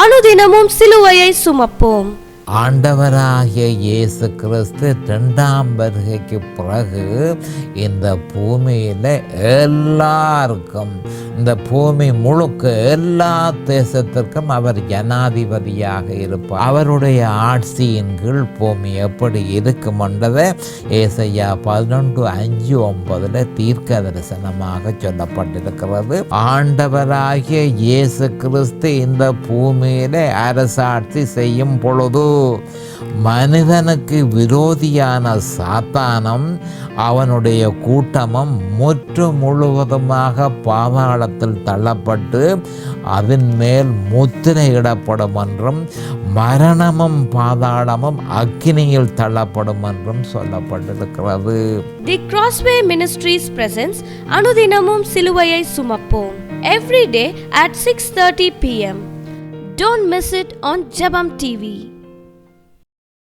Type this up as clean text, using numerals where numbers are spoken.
அனுதினமும் சிலுவையை சுமப்போம். ஆண்டவராகிய இயேசு கிறிஸ்து 2ஆம் வருகைக்கு பிறகு இந்த பூமியில் எல்லாருக்கும், இந்த பூமி முழுக்க எல்லா தேசத்திற்கும் அவர் ஜனாதிபதியாக இருப்பார். அவருடைய ஆட்சியின் கீழ் பூமி எப்படி இருக்குமென்றதை ஏசாயா 11:5-9 தீர்க்க தரிசனமாக சொல்லப்பட்டிருக்கிறது. ஆண்டவராகிய இயேசு கிறிஸ்து இந்த பூமியில அரசாட்சி செய்யும் பொழுது மனிதனுக்கு விரோதியான சாத்தானும் அவனுடைய கூட்டமும் முழுவதுமாக பாதாளத்தில் தள்ளப்பட்டு அதன் மேல் முத்திரையிடப்படும் என்றும் மரணமும் பாதாளமும் அக்கினியில் தள்ளப்படும் என்றும் சொல்லப்பட்டிருக்கிறது. தி Crossway Ministries presents அனுதினமும் சிலுவையை சுமப்போம் every day at 6:30 p.m. Don't miss it on Jabam TV.